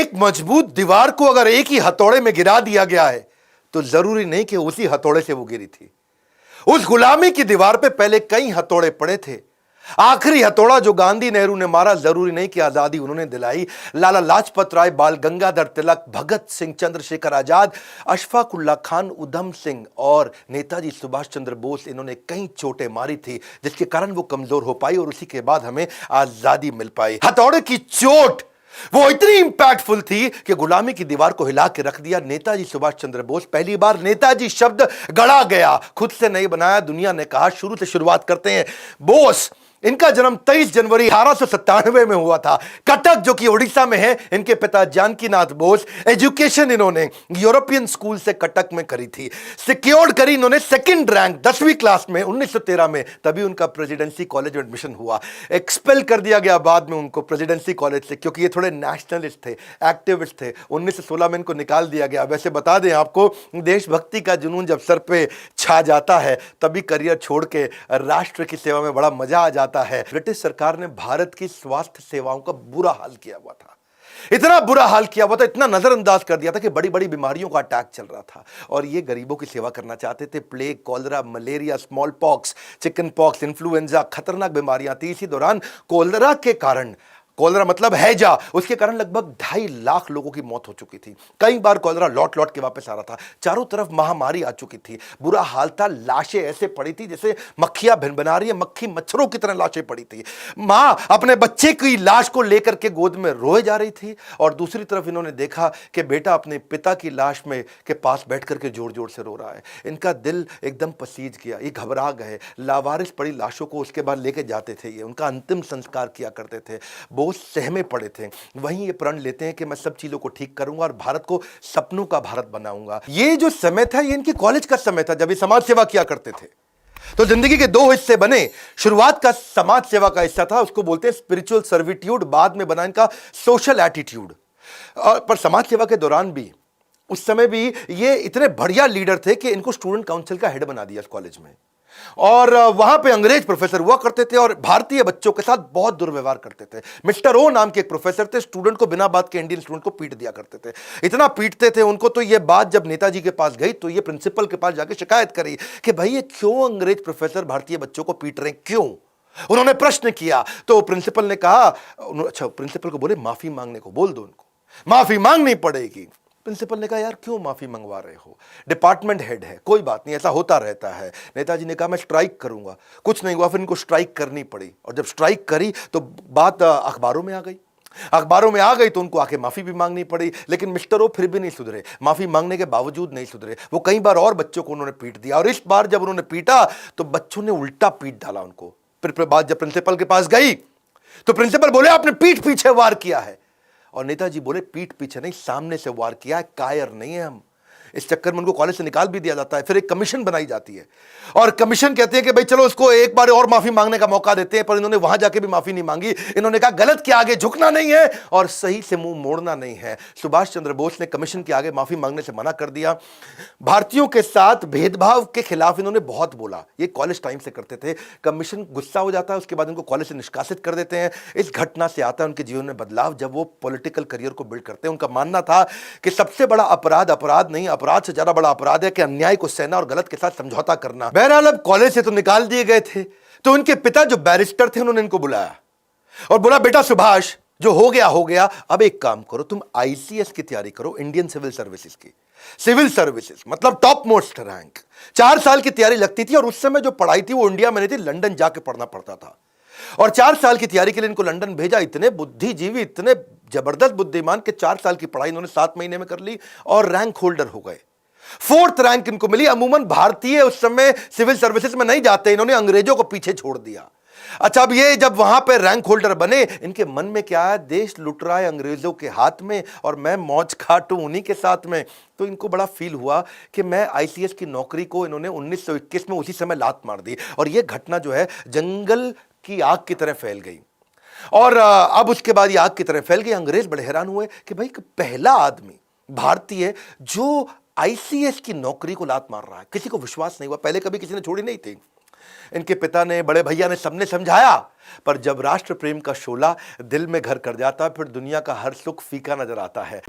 एक मजबूत दीवार को अगर एक ही हथौड़े में गिरा दिया गया है तो जरूरी नहीं कि उसी हथौड़े से वो गिरी थी। उस गुलामी की दीवार पे पहले कई हथौड़े पड़े थे। आखिरी हथौड़ा जो गांधी नेहरू ने मारा, जरूरी नहीं कि आजादी उन्होंने दिलाई। लाला लाजपत राय, बाल गंगाधर तिलक, भगत सिंह, चंद्रशेखर आजाद, अशफाक उल्लाह खान, उधम सिंह और नेताजी सुभाष चंद्र बोस, इन्होंने कई चोटें मारी थी जिसके कारण वो कमजोर हो पाई और उसी के बाद हमें आजादी मिल पाई। हथौड़े की चोट वो इतनी इंपैक्टफुल थी कि गुलामी की दीवार को हिला के रख दिया। नेताजी सुभाष चंद्र बोस, पहली बार नेताजी शब्द गढ़ा गया, खुद से नहीं बनाया, दुनिया ने कहा। शुरू से शुरुआत करते हैं। बोस, इनका जन्म 23 जनवरी 1897 में हुआ था। कटक जो कि उड़ीसा में है। इनके पिता जानकीनाथ बोस। एजुकेशन इन्होंने यूरोपियन स्कूल से कटक में करी थी। सिक्योर्ड करी इन्होंने सेकंड रैंक 10वीं क्लास में 1913 में, तभी उनका प्रेसिडेंसी कॉलेज में एडमिशन हुआ। एक्सपेल कर दिया गया बाद में उनको प्रेसिडेंसी कॉलेज से, क्योंकि ये थोड़े नेशनलिस्ट थे, एक्टिविस्ट थे। 1916 में इनको निकाल दिया गया। वैसे बता दें आपको, देशभक्ति का जुनून जब सर पे छा जाता है तभी करियर छोड़ के राष्ट्र की सेवा में बड़ा मजा आ जाता है। ब्रिटिश सरकार ने भारत की स्वास्थ्य सेवाओं का बुरा हाल किया हुआ था। इतना बुरा हाल किया हुआ था, इतना नजरअंदाज कर दिया था कि बड़ी बड़ी बीमारियों का अटैक चल रहा था और ये गरीबों की सेवा करना चाहते थे। Plague, cholera, malaria, small pox, chicken pox, influenza, खतरनाक बीमारियां थी। इसी दौरान कोलरा के कारण, कॉलरा मतलब हैजा, उसके कारण लगभग 2.5 लाख लोगों की मौत हो चुकी थी। कई बार कॉलरा लौट लौट के वापस आ रहा था। चारों तरफ महामारी आ चुकी थी। बुरा हाल था। लाशें ऐसे पड़ी थी जैसे मक्खियां भिन बना रही है, मक्खी मच्छरों की तरह लाशें पड़ी थी। मां अपने बच्चे की लाश को लेकर के गोद में रोए जा रही थी और दूसरी तरफ इन्होंने देखा कि बेटा अपने पिता की लाश में के पास बैठ करके जोर जोर से रो रहा है। इनका दिल एकदम पसीज गया, ये घबरा गए। लावारिस पड़ी लाशों को उसके बाद लेके जाते थे, ये उनका अंतिम संस्कार किया करते थे। वो सहमे पड़े थे। वहीं ये प्रण लेते हैं कि मैं सब चीजों को ठीक करूंगा और भारत को सपनों का भारत बनाऊंगा। ये जो समय था ये इनकी कॉलेज का समय था जब ये समाज सेवा किया करते थे। तो जिंदगी के 2 हिस्से बने। शुरुआत का समाज सेवा का हिस्सा था, उसको बोलते हैं स्पिरिचुअल सर्विट्यूड। बाद में बना इनका सोशल एटीट्यूड। पर समाज सेवा के दौरान भी, उस समय भी ये इतने बढ़िया लीडर थे कि इनको स्टूडेंट काउंसिल का हेड बना दिया कॉलेज में। और वहां पे अंग्रेज प्रोफेसर हुआ करते थे और भारतीय बच्चों के साथ बहुत दुर्व्यवहार करते थे। मिस्टर ओ नाम के एक प्रोफेसर थे, स्टूडेंट को बिना बात के, इंडियन स्टूडेंट को पीट दिया करते थे। इतना पीटते थे उनको, तो ये बात जब नेताजी के पास गई तो ये प्रिंसिपल के पास जाके शिकायत करी कि भाई ये क्यों अंग्रेज प्रोफेसर भारतीय बच्चों को पीट रहे हैं, क्यों? उन्होंने प्रश्न किया तो प्रिंसिपल ने कहा, अच्छा, प्रिंसिपल को बोले माफी मांगने को बोल दो, उनको माफी मांगनी पड़ेगी। प्रिंसिपल ने कहा यार क्यों माफी मंगवा रहे हो, डिपार्टमेंट हेड है, कोई बात नहीं, ऐसा होता रहता है। नेताजी ने कहा मैं स्ट्राइक करूंगा। कुछ नहीं हुआ, फिर इनको स्ट्राइक करनी पड़ी और जब स्ट्राइक करी तो बात अखबारों में आ गई। अखबारों में आ गई तो उनको आके माफी भी मांगनी पड़ी। लेकिन मिस्टर ओ फिर भी नहीं सुधरे, माफी मांगने के बावजूद नहीं सुधरे। वो कई बार और बच्चों को उन्होंने पीट दिया और इस बार जब उन्होंने पीटा तो बच्चों ने उल्टा पीट डाला उनको। फिर बात जब प्रिंसिपल के पास गई तो प्रिंसिपल बोले आपने पीठ पीछे वार किया है। और नेताजी बोले पीठ पीछे नहीं, सामने से वार किया है, कायर नहीं है हम। इस चक्कर में उनको कॉलेज से निकाल भी दिया जाता है। फिर एक कमीशन बनाई जाती है और कमीशन कहते हैं कि भाई चलो इसको एक बार और माफी मांगने का मौका देते हैं। पर इन्होंने वहां जाके भी माफी नहीं मांगी। इन्होंने कहा गलत के आगे झुकना नहीं है और सही से मुंह मोड़ना नहीं है। सुभाष चंद्र बोस ने कमीशन के आगे माफी मांगने से मना कर दिया। भारतीयों के साथ भेदभाव के खिलाफ इन्होंने बहुत बोला। ये कॉलेज टाइम से करते थे। कमीशन गुस्सा हो जाता है, उसके बाद इनको कॉलेज से निष्कासित कर देते हैं। इस घटना से आता है उनके जीवन में बदलाव जब वो पॉलिटिकल करियर को बिल्ड करते हैं। उनका मानना था कि सबसे बड़ा अपराध अपराध नहीं, अपराध से ज्यादा बड़ा अपराध है कि अन्याय को सहना और गलत के साथ समझौता करना। बहरहाल अब कॉलेज से तो निकाल दिए गए थे तो उनके पिता जो बैरिस्टर थे उन्होंने इनको बुलाया और बोला बेटा सुभाष, जो हो गया, अब एक काम करो, तुम आईसीएस की तैयारी करो, इंडियन सिविल सर्विसेज की। सिविल सर्विसेज मतलब टॉप मोस्ट रैंक। 4 साल की तैयारी लगती थी और उस समय जो पढ़ाई थी वो इंडिया में नहीं थी, लंदन जाके पढ़ना पड़ता था। और 4 साल की तैयारी के लिए इनको लंदन भेजा। इतने बुद्धिजीवी, इतने जबरदस्त बुद्धिमान के 4 साल की पढ़ाई इन्होंने 7 महीने में कर ली और रैंक होल्डर हो गए। 4th रैंक इनको मिली। अमूमन भारतीय उस समय सिविल सर्विसेज में नहीं जाते, इन्होंने अंग्रेजों को पीछे छोड़ दिया। अच्छा, अब ये जब वहां पे रैंक होल्डर बने, इनके मन में क्या है, देश लुट रहा है अंग्रेजों के हाथ में और मैं मौज काटूं उन्हीं के साथ में। तो इनको बड़ा फील हुआ कि मैं आईसीएस की नौकरी को, इन्होंने 1921 में उसी समय लात मार दी और यह घटना जो है जंगल की आग की तरह फैल गई। और अब उसके बाद ये आग की तरह फैल गई। अंग्रेज बड़े हैरान हुए कि भाई पहला आदमी भारतीय जो आईसीएस की नौकरी को लात मार रहा है। किसी को विश्वास नहीं हुआ, पहले कभी किसी ने छोड़ी नहीं थी। इनके पिता ने, बड़े भैया ने, सबने समझाया, पर जब राष्ट्र प्रेम का शोला दिल में घर कर जाता, फिर दुनिया का हर सुख फीका नजर आता है।